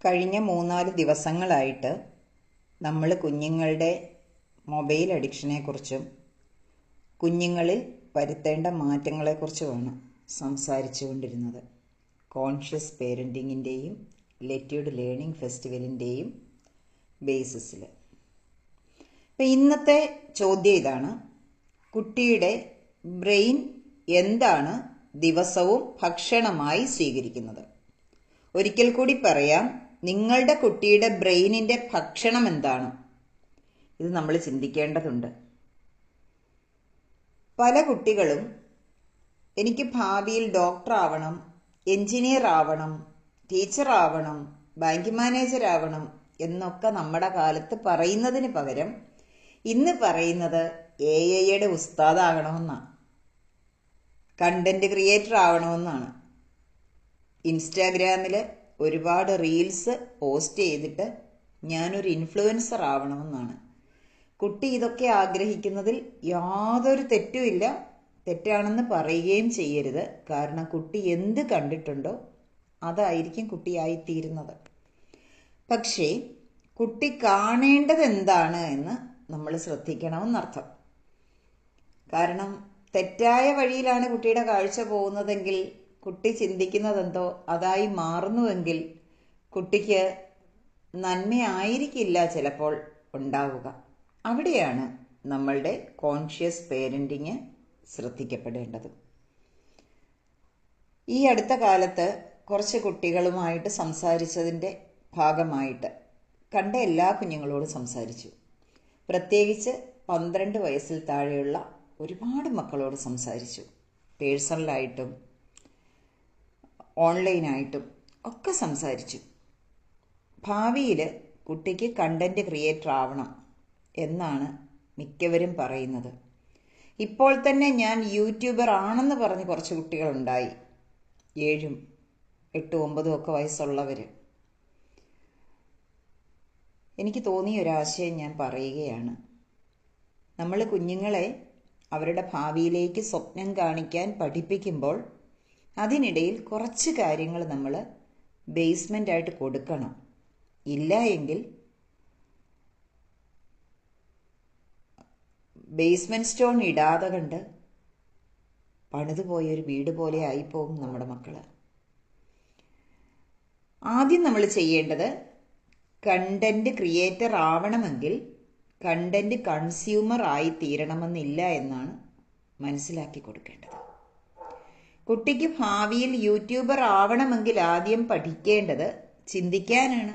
കഴിഞ്ഞ 3-4 ദിവസങ്ങളായിട്ട് നമ്മൾ കുഞ്ഞുങ്ങളുടെ മൊബൈൽ അഡിക്ഷനെക്കുറിച്ചും കുഞ്ഞുങ്ങളിൽ വരുത്തേണ്ട മാറ്റങ്ങളെക്കുറിച്ചുമാണ് സംസാരിച്ചു കൊണ്ടിരുന്നത്. കോൺഷ്യസ് പേരൻറ്റിങ്ങിൻ്റെയും ലെറ്റ്യൂഡ് ലേണിംഗ് ഫെസ്റ്റിവലിൻ്റെയും ബേസിസിൽ. ഇപ്പം ഇന്നത്തെ ചോദ്യം ഇതാണ്: കുട്ടിയുടെ ബ്രെയിൻ എന്താണ് ദിവസവും ഭക്ഷണമായി സ്വീകരിക്കുന്നത്? ഒരിക്കൽ കൂടി പറയാം, നിങ്ങളുടെ കുട്ടിയുടെ ബ്രെയിനിൻ്റെ ഭക്ഷണം എന്താണ്? ഇത് നമ്മൾ ചിന്തിക്കേണ്ടതുണ്ട്. പല കുട്ടികളും എനിക്ക് ഭാവിയിൽ ഡോക്ടർ ആവണം, എൻജിനീയർ ആവണം, ടീച്ചർ ആവണം, ബാങ്ക് മാനേജർ ആവണം എന്നൊക്കെ നമ്മുടെ കാലത്ത് പറയുന്നതിന് പകരം ഇന്ന് പറയുന്നത് AI ഉസ്താദാകണമെന്നാണ്, കണ്ടന്റ് ക്രിയേറ്റർ ആവണമെന്നാണ്. ഇൻസ്റ്റാഗ്രാമിൽ ഒരുപാട് റീൽസ് പോസ്റ്റ് ചെയ്തിട്ട് ഞാനൊരു ഇൻഫ്ലുവൻസർ ആവണമെന്നാണ്. കുട്ടി ഇതൊക്കെ ആഗ്രഹിക്കുന്നതിൽ യാതൊരു തെറ്റുമില്ല, തെറ്റാണെന്ന് പറയുകയും ചെയ്യരുത്. കാരണം കുട്ടി എന്ത് കണ്ടിട്ടുണ്ടോ അതായിരിക്കും കുട്ടിയായിത്തീരുന്നത്. പക്ഷേ കുട്ടി കാണേണ്ടത് എന്താണ് എന്ന് നമ്മൾ ശ്രദ്ധിക്കണമെന്നർത്ഥം. കാരണം തെറ്റായ വഴിയിലാണ് കുട്ടിയുടെ കാഴ്ച പോകുന്നതെങ്കിൽ, കുട്ടി ചിന്തിക്കുന്നതെന്തോ അതായി മാറുന്നുവെങ്കിൽ കുട്ടിക്ക് നന്മയായിരിക്കില്ല ചിലപ്പോൾ ഉണ്ടാവുക. അവിടെയാണ് നമ്മളുടെ കോൺഷ്യസ് പേരൻറ്റിങ് ശ്രദ്ധിക്കപ്പെടേണ്ടത്. ഈ അടുത്ത കാലത്ത് കുറച്ച് കുട്ടികളുമായിട്ട് സംസാരിച്ചതിൻ്റെ ഭാഗമായിട്ട് കണ്ട എല്ലാ കുഞ്ഞുങ്ങളോടും സംസാരിച്ചു. പ്രത്യേകിച്ച് 12 വയസ്സിൽ താഴെയുള്ള ഒരുപാട് മക്കളോട് സംസാരിച്ചു. പേഴ്സണലായിട്ടും ഓൺലൈനായിട്ടും ഒക്കെ സംസാരിച്ചു. ഭാവിയിൽ കുട്ടിക്ക് കണ്ടന്റ് ക്രിയേറ്റർ ആവണം എന്നാണ് മിക്കവരും പറയുന്നത്. ഇപ്പോൾ തന്നെ ഞാൻ യൂട്യൂബർ ആണെന്ന് പറഞ്ഞ് കുറച്ച് കുട്ടികളുണ്ടായി, 7, 8, 9 ഒക്കെ വയസ്സുള്ളവർ. എനിക്ക് തോന്നിയ ഒരാശയം ഞാൻ പറയുകയാണ്. നമ്മൾ കുഞ്ഞുങ്ങളെ അവരുടെ ഭാവിയിലേക്ക് സ്വപ്നം കാണിക്കാൻ പഠിപ്പിക്കുമ്പോൾ അതിനിടയിൽ കുറച്ച് കാര്യങ്ങൾ നമ്മൾ ബേസ്മെൻ്റായിട്ട് കൊടുക്കണം. ഇല്ല എങ്കിൽ ബേസ്മെൻറ്റ് സ്റ്റോൺ ഇടാതെ കണ്ട് പണിതുപോയൊരു വീട് പോലെ ആയിപ്പോകും നമ്മുടെ മക്കൾ. ആദ്യം നമ്മൾ ചെയ്യേണ്ടത്, കണ്ടന്റ് ക്രിയേറ്റർ ആവണമെങ്കിൽ കണ്ടന്റ് കൺസ്യൂമർ ആയി തീരണമെന്നില്ല എന്നാണ് മനസ്സിലാക്കി കൊടുക്കേണ്ടത്. കുട്ടിക്ക് ഭാവിയിൽ യൂട്യൂബർ ആവണമെങ്കിൽ ആദ്യം പഠിക്കേണ്ടത് ചിന്തിക്കാനാണ്,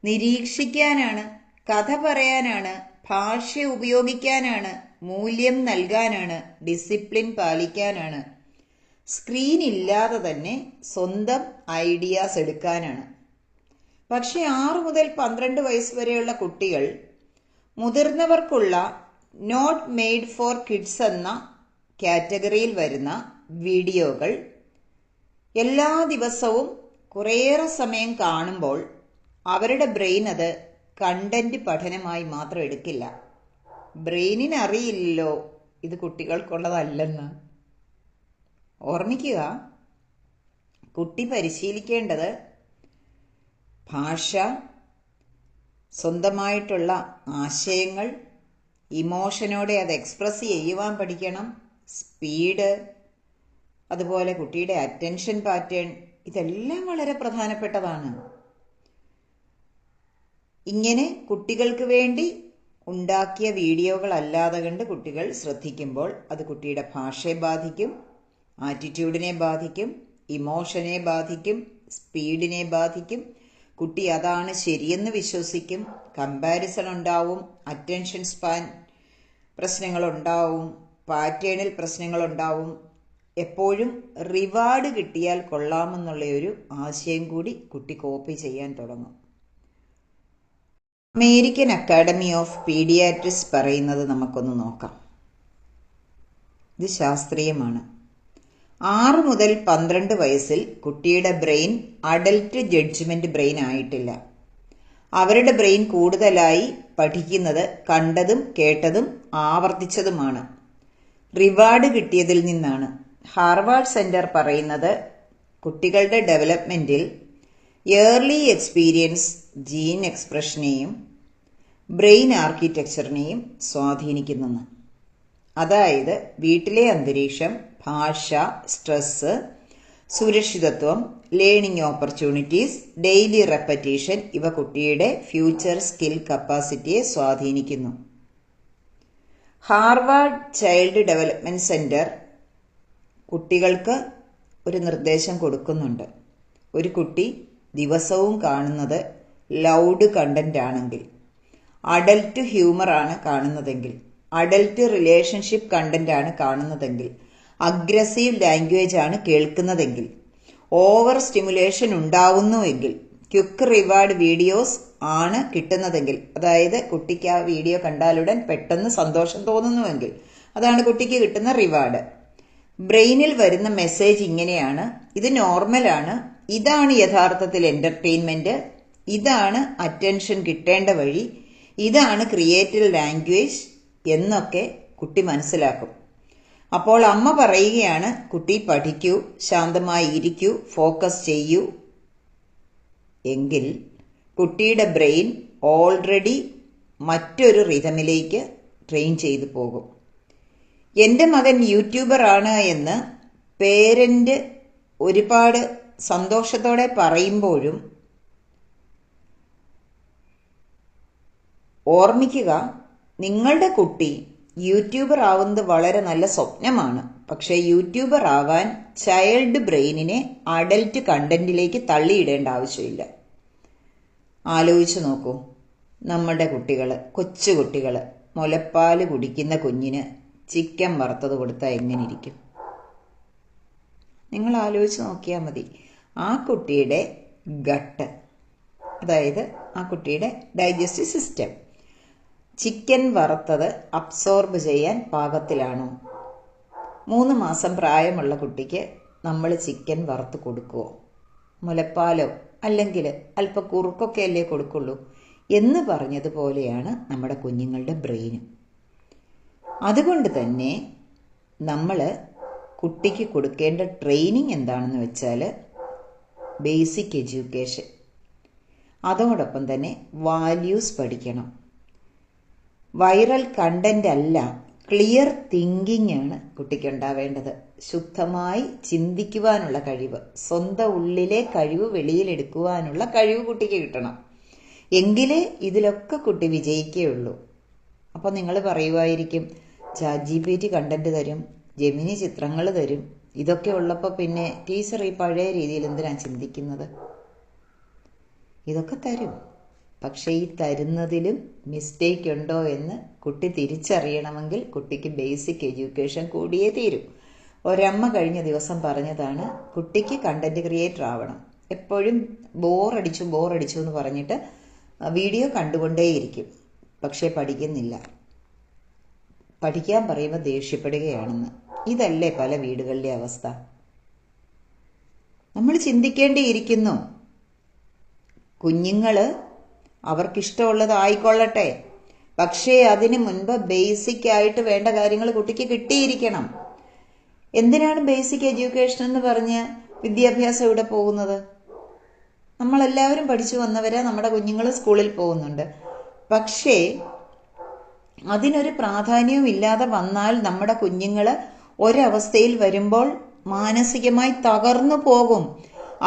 നിരീക്ഷിക്കാനാണ്, കഥ പറയാനാണ്, ഭാഷ ഉപയോഗിക്കാനാണ്, മൂല്യം നൽകാനാണ്, ഡിസിപ്ലിൻ പാലിക്കാനാണ്, സ്ക്രീൻ ഇല്ലാതെ തന്നെ സ്വന്തം ഐഡിയാസ് എടുക്കാനാണ്. പക്ഷേ 6 മുതൽ 12 വയസ്സ് വരെയുള്ള കുട്ടികൾ മുതിർന്നവർക്കുള്ള നോട്ട് മെയ്ഡ് ഫോർ കിഡ്സ് എന്ന കാറ്റഗറിയിൽ വരുന്ന വീഡിയോകൾ എല്ലാ ദിവസവും കുറേയേറെ സമയം കാണുമ്പോൾ അവരുടെ ബ്രെയിൻ അത് കണ്ടന്റ് പഠനമായി മാത്രം എടുക്കില്ല. ബ്രെയിനിന് അറിയില്ലല്ലോ ഇത് കുട്ടികൾക്കുള്ളതല്ലെന്ന്. ഓർമ്മിക്കുക, കുട്ടി പരിശീലിക്കേണ്ടത് ഭാഷ, സ്വന്തമായിട്ടുള്ള ആശയങ്ങൾ, ഇമോഷനോടെ അത് എക്സ്പ്രസ് ചെയ്യുവാൻ പഠിക്കണം, സ്പീഡ്, അതുപോലെ കുട്ടിയുടെ അറ്റൻഷൻ പാറ്റേൺ, ഇതെല്ലാം വളരെ പ്രധാനപ്പെട്ടതാണ്. ഇങ്ങനെ കുട്ടികൾക്ക് വേണ്ടി ഉണ്ടാക്കിയ വീഡിയോകളല്ലാതെ കണ്ട് കുട്ടികൾ ശ്രദ്ധിക്കുമ്പോൾ അത് കുട്ടിയുടെ ഭാഷയെ ബാധിക്കും, ആറ്റിറ്റ്യൂഡിനെ ബാധിക്കും, ഇമോഷനെ ബാധിക്കും, സ്പീഡിനെ ബാധിക്കും. കുട്ടി അതാണ് ശരിയെന്ന് വിശ്വസിക്കും. കമ്പാരിസൺ ഉണ്ടാവും, അറ്റൻഷൻ സ്പാൻ പ്രശ്നങ്ങളുണ്ടാവും, പാറ്റേണിൽ പ്രശ്നങ്ങളുണ്ടാവും. എപ്പോഴും റിവാർഡ് കിട്ടിയാൽ കൊള്ളാമെന്നുള്ളൊരു ആശയം കൂടി കുട്ടി കോപ്പി ചെയ്യാൻ തുടങ്ങും. അമേരിക്കൻ അക്കാഡമി ഓഫ് പീഡിയാട്രിക്സ് പറയുന്നത് നമുക്കൊന്ന് നോക്കാം. ഇത് ശാസ്ത്രീയമാണ്. 6 മുതൽ 12 വയസ്സിൽ കുട്ടിയുടെ ബ്രെയിൻ അഡൽട്ട് ജഡ്ജ്മെന്റ് ബ്രെയിൻ ആയിട്ടില്ല. അവരുടെ ബ്രെയിൻ കൂടുതലായി പഠിക്കുന്നത് കണ്ടതും കേട്ടതും ആവർത്തിച്ചതുമാണ്, റിവാർഡ് കിട്ടിയതിൽ നിന്നാണ്. ഹാർവാർഡ് സെന്റർ പറയുന്നത് കുട്ടികളുടെ ഡെവലപ്മെന്റിൽ ഏർലി എക്സ്പീരിയൻസ് ജീൻ എക്സ്പ്രഷനെയും ബ്രെയിൻ ആർക്കിടെക്ചറിനെയും സ്വാധീനിക്കുന്നെന്ന്. അതായത് വീട്ടിലെ അന്തരീക്ഷം, ഭാഷ, സ്ട്രെസ്, സുരക്ഷിതത്വം, ലേണിംഗ് ഓപ്പർച്യൂണിറ്റീസ്, ഡെയിലി റെപ്പറ്റീഷൻ ഇവ കുട്ടിയുടെ ഫ്യൂച്ചർ സ്കിൽ കപ്പാസിറ്റിയെ സ്വാധീനിക്കുന്നു. ഹാർവാർഡ് ചൈൽഡ് ഡെവലപ്മെന്റ് സെന്റർ കുട്ടികൾക്ക് ഒരു നിർദ്ദേശം കൊടുക്കുന്നുണ്ട്. ഒരു കുട്ടി ദിവസവും കാണുന്നത് ലൗഡ് കണ്ടന്റ് ആണെങ്കിൽ, അഡൽട്ട് ഹ്യൂമർ ആണ് കാണുന്നതെങ്കിൽ, അഡൽട്ട് റിലേഷൻഷിപ്പ് കണ്ടന്റ് ആണ് കാണുന്നതെങ്കിൽ, അഗ്രസീവ് ലാംഗ്വേജ് ആണ് കേൾക്കുന്നതെങ്കിൽ, ഓവർ സ്റ്റിമുലേഷൻ ഉണ്ടാവുന്നുവെങ്കിൽ, ക്വിക്ക് റിവാർഡ് വീഡിയോസ് ആണ് കിട്ടുന്നതെങ്കിൽ, അതായത് കുട്ടിക്ക് ആ വീഡിയോ കണ്ടാലുടൻ പെട്ടെന്ന് സന്തോഷം തോന്നുന്നുവെങ്കിൽ അതാണ് കുട്ടിക്ക് കിട്ടുന്ന റിവാർഡ്. ബ്രെയിനിൽ വരുന്ന മെസ്സേജ് ഇങ്ങനെയാണ്: ഇത് നോർമലാണ്, ഇതാണ് യഥാർത്ഥത്തിൽ എന്റർടൈൻമെന്റ്, ഇതാണ് അറ്റൻഷൻ കിട്ടേണ്ട വഴി, ഇതാണ് ക്രിയേറ്റീവ് ലാംഗ്വേജ് എന്നൊക്കെ കുട്ടി മനസ്സിലാക്കും. അപ്പോൾ അമ്മ പറയുകയാണ്, കുട്ടി പഠിക്കൂ, ശാന്തമായി ഇരിക്കൂ, ഫോക്കസ് ചെയ്യൂ എങ്കിൽ കുട്ടിയുടെ ബ്രെയിൻ ഓൾറെഡി മറ്റൊരു റിതമിലേക്ക് ട്രെയിൻ ചെയ്തു പോകും. എൻ്റെ മകൻ യൂട്യൂബർ ആണ് എന്ന് പേരന്റ് ഒരുപാട് സന്തോഷത്തോടെ പറയുമ്പോഴും ഓർമ്മിക്കുക, നിങ്ങളുടെ കുട്ടി യൂട്യൂബർ ആവുന്നത് വളരെ നല്ല സ്വപ്നമാണ്. പക്ഷേ യൂട്യൂബർ ആവാൻ ചൈൽഡ് ബ്രെയിനിനെ അഡൽട്ട് കണ്ടന്റിലേക്ക് തള്ളിയിടേണ്ട ആവശ്യമില്ല. ആലോചിച്ച് നോക്കൂ, നമ്മുടെ കുട്ടികൾ, കൊച്ചു കുട്ടികൾ, മുലപ്പാല് കുടിക്കുന്ന കുഞ്ഞിന് ചിക്കൻ വറുത്തത് കൊടുത്താൽ എങ്ങനെ ഇരിക്കും? നിങ്ങൾ ആലോചിച്ച് നോക്കിയാൽ മതി. ആ കുട്ടിയുടെ ഗട്ട്, അതായത് ആ കുട്ടിയുടെ ഡൈജസ്റ്റീവ് സിസ്റ്റം ചിക്കൻ വറുത്തത് അബ്സോർബ് ചെയ്യാൻ പാകത്തിലാണോ? 3 മാസം പ്രായമുള്ള കുട്ടിക്ക് നമ്മൾ ചിക്കൻ വറുത്ത് കൊടുക്കുമോ? മുലപ്പാലോ അല്ലെങ്കിൽ അല്പം കുറുക്കൊക്കെ അല്ലേ കൊടുക്കുള്ളൂ എന്ന് പറഞ്ഞതുപോലെയാണ് നമ്മുടെ കുഞ്ഞുങ്ങളുടെ ബ്രെയിനും. അതുകൊണ്ട് തന്നെ നമ്മൾ കുട്ടിക്ക് കൊടുക്കേണ്ട ട്രെയിനിങ് എന്താണെന്ന് വെച്ചാൽ ബേസിക് എഡ്യൂക്കേഷൻ, അതോടൊപ്പം തന്നെ വാല്യൂസ് പഠിക്കണം. വൈറൽ കണ്ടന്റ് അല്ല, ക്ലിയർ തിങ്കിങ് ആണ് കുട്ടിക്ക് ഉണ്ടാവേണ്ടത്. ശുദ്ധമായി ചിന്തിക്കുവാനുള്ള കഴിവ്, സ്വന്തം ഉള്ളിലെ കഴിവ് വെളിയിലെടുക്കുവാനുള്ള കഴിവ് കുട്ടിക്ക് കിട്ടണം. എങ്കിലേ ഇതിലൊക്കെ കുട്ടി വിജയിക്കുകയുള്ളൂ. അപ്പോൾ നിങ്ങൾ പറയുമായിരിക്കും, ChatGPT കണ്ടന്റ് തരും, ജെമിനി ചിത്രങ്ങൾ തരും, ഇതൊക്കെ ഉള്ളപ്പോൾ പിന്നെ ടീച്ചർ ഈ പഴയ രീതിയിൽ എന്തിനാണ് ചിന്തിക്കുന്നത്? ഇതൊക്കെ തരും, പക്ഷേ ഈ തരുന്നതിലും മിസ്റ്റേക്ക് ഉണ്ടോ എന്ന് കുട്ടി തിരിച്ചറിയണമെങ്കിൽ കുട്ടിക്ക് ബേസിക് എഡ്യൂക്കേഷൻ കൂടിയേ തീരൂ. ഒരമ്മ കഴിഞ്ഞ ദിവസം പറഞ്ഞതാണ്, കുട്ടിക്ക് കണ്ടന്റ് ക്രിയേറ്റർ ആവണം. എപ്പോഴും ബോറടിച്ചു എന്ന് പറഞ്ഞിട്ട് വീഡിയോ കണ്ടുകൊണ്ടേയിരിക്കും, പക്ഷേ പഠിക്കുന്നില്ല. പഠിക്കാൻ പറയുമ്പോൾ ദേഷ്യപ്പെടുകയാണെന്ന്. ഇതല്ലേ പല വീടുകളിലെ അവസ്ഥ? നമ്മൾ ചിന്തിക്കേണ്ടിയിരിക്കുന്നു. കുഞ്ഞുങ്ങൾ അവർക്കിഷ്ടമുള്ളത് ആയിക്കൊള്ളട്ടെ, പക്ഷേ അതിന് മുൻപ് ബേസിക് ആയിട്ട് വേണ്ട കാര്യങ്ങൾ കുട്ടിക്ക് കിട്ടിയിരിക്കണം. എന്തിനാണ് ബേസിക് എഡ്യൂക്കേഷൻ എന്ന് പറഞ്ഞ് വിദ്യാഭ്യാസം ഇവിടെ പോകുന്നത്? നമ്മളെല്ലാവരും പഠിച്ചു വന്നവരാ, നമ്മുടെ കുഞ്ഞുങ്ങൾ സ്കൂളിൽ പോകുന്നുണ്ട്. പക്ഷേ അതിനൊരു പ്രാധാന്യവും ഇല്ലാതെ വന്നാൽ നമ്മുടെ കുഞ്ഞുങ്ങൾ ഒരവസ്ഥയിൽ വരുമ്പോൾ മാനസികമായി തകർന്നു പോകും.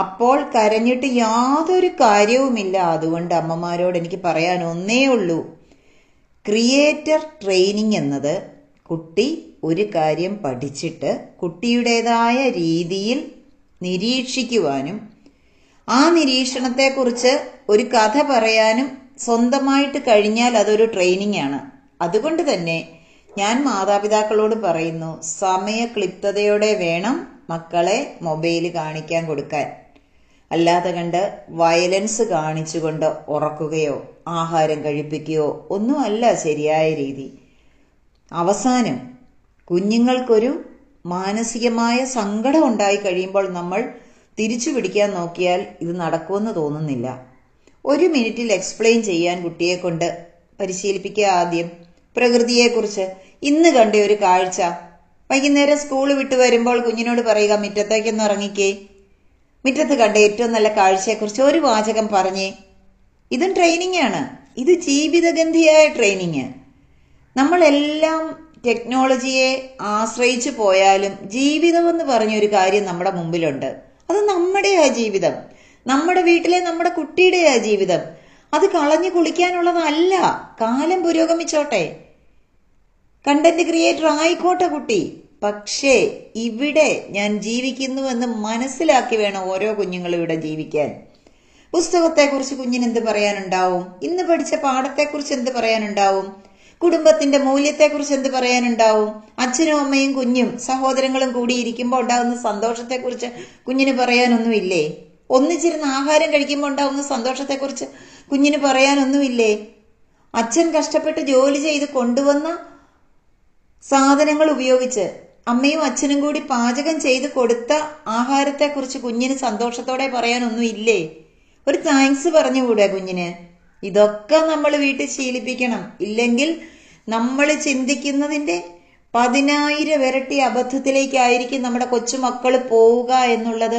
അപ്പോൾ കരഞ്ഞിട്ട് യാതൊരു കാര്യവുമില്ല. അതുകൊണ്ട് അമ്മമാരോട് എനിക്ക് പറയാൻ ഒന്നേ ഉള്ളൂ, ക്രിയേറ്റർ ട്രെയിനിങ് എന്നത് കുട്ടി ഒരു കാര്യം പഠിച്ചിട്ട് കുട്ടിയുടേതായ രീതിയിൽ നിരീക്ഷിക്കുവാനും ആ നിരീക്ഷണത്തെക്കുറിച്ച് ഒരു കഥ പറയാനും സ്വന്തമായിട്ട് കഴിഞ്ഞാൽ അതൊരു ട്രെയിനിങ് ആണ്. അതുകൊണ്ട് തന്നെ ഞാൻ മാതാപിതാക്കളോട് പറയുന്നു, സമയക്ലിപ്തതയോടെ വേണം മക്കളെ മൊബൈൽ കാണിക്കാൻ കൊടുക്കാൻ. അല്ലാതെ കണ്ട് വയലൻസ് കാണിച്ചുകൊണ്ട് ഉറക്കുകയോ ആഹാരം കഴിപ്പിക്കുകയോ ഒന്നുമല്ല ശരിയായ രീതി. അവസാനം കുഞ്ഞുങ്ങൾക്കൊരു മാനസികമായ സങ്കടം ഉണ്ടായി കഴിയുമ്പോൾ നമ്മൾ തിരിച്ചു പിടിക്കാൻ നോക്കിയാൽ ഇത് നടക്കുമെന്ന് തോന്നുന്നില്ല. 1 മിനിറ്റിൽ എക്സ്പ്ലെയിൻ ചെയ്യാൻ കുട്ടിയെ കൊണ്ട് പരിശീലിപ്പിക്കുക. ആദ്യം പ്രകൃതിയെക്കുറിച്ച് ഇന്ന് കണ്ട ഒരു കാഴ്ച. വൈകുന്നേരം സ്കൂൾ വിട്ട് വരുമ്പോൾ കുഞ്ഞിനോട് പറയുക, മുറ്റത്തേക്കൊന്ന് ഇറങ്ങിക്കേ. മുറ്റത്ത് കണ്ട ഏറ്റവും നല്ല കാഴ്ചയെക്കുറിച്ച് ഒരു വാചകം പറഞ്ഞേ. ഇതും ട്രെയിനിങ് ആണ്. ഇത് ജീവിതഗന്ധിയായ ട്രെയിനിങ്. നമ്മളെല്ലാം ടെക്നോളജിയെ ആശ്രയിച്ചു പോയാലും ജീവിതമെന്ന് പറഞ്ഞൊരു കാര്യം നമ്മുടെ മുമ്പിലുണ്ട്. അത് നമ്മുടെയാ ജീവിതം, നമ്മുടെ വീട്ടിലെ നമ്മുടെ കുട്ടിയുടെയാ ജീവിതം. അത് കളഞ്ഞു കുളിക്കാനുള്ളതല്ല. കാലം പുരോഗമിച്ചോട്ടെ, കണ്ടന്റ് ക്രിയേറ്റർ ആയിക്കോട്ടെ കുട്ടി. പക്ഷേ ഇവിടെ ഞാൻ ജീവിക്കുന്നുവെന്ന് മനസ്സിലാക്കി വേണം ഓരോ കുഞ്ഞുങ്ങളും ഇവിടെ ജീവിക്കാൻ. പുസ്തകത്തെക്കുറിച്ച് കുഞ്ഞിന് എന്ത് പറയാനുണ്ടാവും? ഇന്ന് പഠിച്ച പാഠത്തെക്കുറിച്ച് എന്ത് പറയാനുണ്ടാവും? കുടുംബത്തിന്റെ മൂല്യത്തെക്കുറിച്ച് എന്ത് പറയാനുണ്ടാവും? അച്ഛനും അമ്മയും കുഞ്ഞും സഹോദരങ്ങളും കൂടി ഇരിക്കുമ്പോൾ ഉണ്ടാകുന്ന സന്തോഷത്തെക്കുറിച്ച് കുഞ്ഞിന് പറയാനൊന്നുമില്ലേ? ഒന്നിച്ചിരുന്ന് ആഹാരം കഴിക്കുമ്പോൾ ഉണ്ടാകുന്ന സന്തോഷത്തെക്കുറിച്ച് കുഞ്ഞിന് പറയാനൊന്നുമില്ലേ? അച്ഛൻ കഷ്ടപ്പെട്ട് ജോലി ചെയ്ത് കൊണ്ടുവന്ന സാധനങ്ങൾ ഉപയോഗിച്ച് അമ്മയും അച്ഛനും കൂടി പാചകം ചെയ്ത് കൊടുത്ത ആഹാരത്തെക്കുറിച്ച് കുഞ്ഞിന് സന്തോഷത്തോടെ പറയാനൊന്നും ഇല്ലേ? ഒരു താങ്ക്സ് പറഞ്ഞുകൂടെ കുഞ്ഞിന്? ഇതൊക്കെ നമ്മൾ വീട്ടിൽ ശീലിപ്പിക്കണം. ഇല്ലെങ്കിൽ നമ്മൾ ചിന്തിക്കുന്നതിന്റെ 10,000 ഇരട്ടി അബദ്ധത്തിലേക്കായിരിക്കും നമ്മുടെ കൊച്ചുമക്കൾ പോവുക എന്നുള്ളത്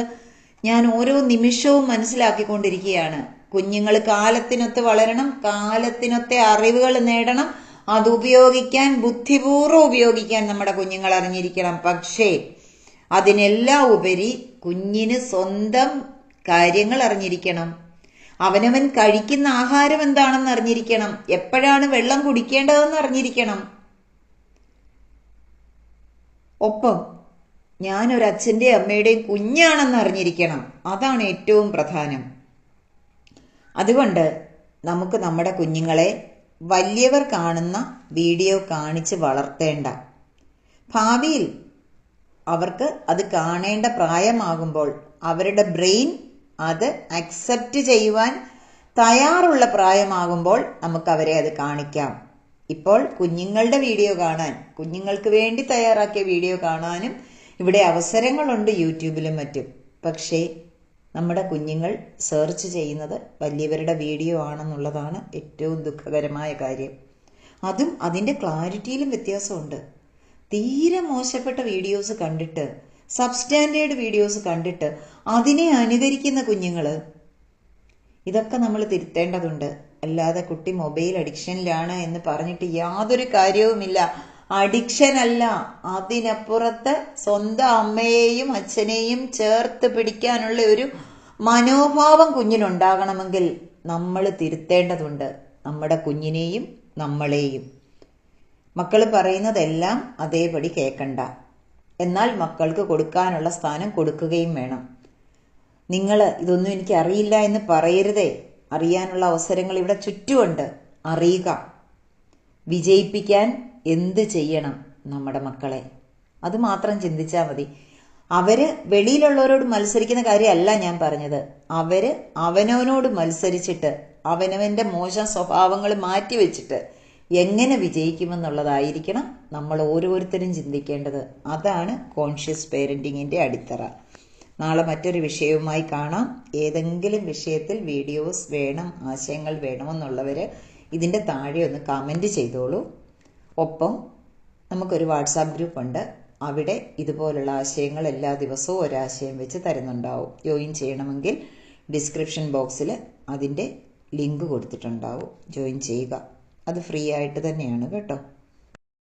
ഞാൻ ഓരോ നിമിഷവും മനസ്സിലാക്കിക്കൊണ്ടിരിക്കുകയാണ്. കുഞ്ഞുങ്ങൾ കാലത്തിനൊത്ത് വളരണം, കാലത്തിനൊത്ത അറിവുകൾ നേടണം. അത് ഉപയോഗിക്കാൻ, ബുദ്ധിപൂർവ്വം ഉപയോഗിക്കാൻ നമ്മുടെ കുഞ്ഞുങ്ങൾ അറിഞ്ഞിരിക്കണം. പക്ഷേ അതിനെല്ലാം ഉപരി കുഞ്ഞിന് സ്വന്തം കാര്യങ്ങൾ അറിഞ്ഞിരിക്കണം. അവനവൻ കഴിക്കുന്ന ആഹാരം എന്താണെന്ന് അറിഞ്ഞിരിക്കണം. എപ്പോഴാണ് വെള്ളം കുടിക്കേണ്ടതെന്ന് അറിഞ്ഞിരിക്കണം. ഒപ്പം ഞാനൊരു അച്ഛൻ്റെയും അമ്മയുടെയും കുഞ്ഞാണെന്ന് അറിഞ്ഞിരിക്കണം. അതാണ് ഏറ്റവും പ്രധാനം. അതുകൊണ്ട് നമുക്ക് നമ്മുടെ കുഞ്ഞുങ്ങളെ വലിയവർ കാണുന്ന വീഡിയോ കാണിച്ച് വളർത്തേണ്ട. ഭാവിയിൽ അവർക്ക് അത് കാണേണ്ട പ്രായമാകുമ്പോൾ, അവരുടെ ബ്രെയിൻ അത് അക്സെപ്റ്റ് ചെയ്യുവാൻ തയ്യാറുള്ള പ്രായമാകുമ്പോൾ നമുക്ക് അവരെ അത് കാണിക്കാം. ഇപ്പോൾ കുഞ്ഞുങ്ങളുടെ വീഡിയോ കാണാൻ, കുഞ്ഞുങ്ങൾക്ക് വേണ്ടി തയ്യാറാക്കിയ വീഡിയോ കാണാനും ഇവിടെ അവസരങ്ങളുണ്ട്, യൂട്യൂബിലും മറ്റും. പക്ഷേ നമ്മുടെ കുഞ്ഞുങ്ങൾ സെർച്ച് ചെയ്യുന്നത് വലിയവരുടെ വീഡിയോ ആണെന്നുള്ളതാണ് ഏറ്റവും ദുഃഖകരമായ കാര്യം. അതും അതിൻ്റെ ക്ലാരിറ്റിയിലും വ്യത്യാസമുണ്ട്. തീരെ മോശപ്പെട്ട വീഡിയോസ് കണ്ടിട്ട്, സബ്സ്റ്റാൻഡേർഡ് വീഡിയോസ് കണ്ടിട്ട് അതിനെ അനുകരിക്കുന്ന കുഞ്ഞുങ്ങൾ, ഇതൊക്കെ നമ്മൾ തിരുത്തേണ്ടതുണ്ട്. അല്ലാതെ കുട്ടി മൊബൈൽ അഡിക്ഷനിലാണ് എന്ന് പറഞ്ഞിട്ട് യാതൊരു കാര്യവുമില്ല. അഡിക്ഷൻ അല്ല, അതിനപ്പുറത്ത് സ്വന്തം അമ്മയെയും അച്ഛനെയും ചേർത്ത് പിടിക്കാനുള്ള ഒരു മനോഭാവം കുഞ്ഞിനുണ്ടാകണമെങ്കിൽ നമ്മൾ തിരുത്തേണ്ടതുണ്ട്, നമ്മുടെ കുഞ്ഞിനെയും നമ്മളെയും. മക്കൾ പറയുന്നതെല്ലാം അതേപടി കേൾക്കണ്ട. എന്നാൽ മക്കൾക്ക് കൊടുക്കാനുള്ള സ്ഥാനം കൊടുക്കുകയും വേണം. നിങ്ങൾ ഇതൊന്നും എനിക്ക് അറിയില്ല എന്ന് പറയരുതേ. അറിയാനുള്ള അവസരങ്ങൾ ഇവിടെ ചുറ്റുമുണ്ട്. അറിയുക. വിജയിപ്പിക്കാൻ എന്ത് ചെയ്യണം നമ്മുടെ മക്കളെ, അത് മാത്രം ചിന്തിച്ചാൽ മതി. അവര് വെളിയിലുള്ളവരോട് മത്സരിക്കുന്ന കാര്യമല്ല ഞാൻ പറഞ്ഞത്. അവര് അവനവനോട് മത്സരിച്ചിട്ട് അവനവന്റെ മോശം സ്വഭാവങ്ങൾ മാറ്റിവെച്ചിട്ട് എങ്ങനെ വിജയിക്കുമെന്നുള്ളതായിരിക്കണം നമ്മൾ ഓരോരുത്തരും ചിന്തിക്കേണ്ടത്. അതാണ് കോൺഷ്യസ് പേരന്റിങ്ങിന്റെ അടിത്തറ. നാളെ മറ്റൊരു വിഷയവുമായി കാണാം. ഏതെങ്കിലും വിഷയത്തിൽ വീഡിയോസ് വേണം, ആശയങ്ങൾ വേണമെന്നുള്ളവര് ഇതിന്റെ താഴെ ഒന്ന് കമന്റ് ചെയ്തോളൂ. ഒപ്പം നമുക്കൊരു വാട്സാപ്പ് ഗ്രൂപ്പ് ഉണ്ട്. അവിടെ ഇതുപോലുള്ള ആശയങ്ങൾ എല്ലാ ദിവസവും ഒരാശയം വെച്ച് തരുന്നുണ്ടാവും. ജോയിൻ ചെയ്യണമെങ്കിൽ ഡിസ്ക്രിപ്ഷൻ ബോക്സിൽ അതിൻ്റെ ലിങ്ക് കൊടുത്തിട്ടുണ്ടാവും. ജോയിൻ ചെയ്യുക. അത് ഫ്രീ ആയിട്ട് തന്നെയാണ് കേട്ടോ.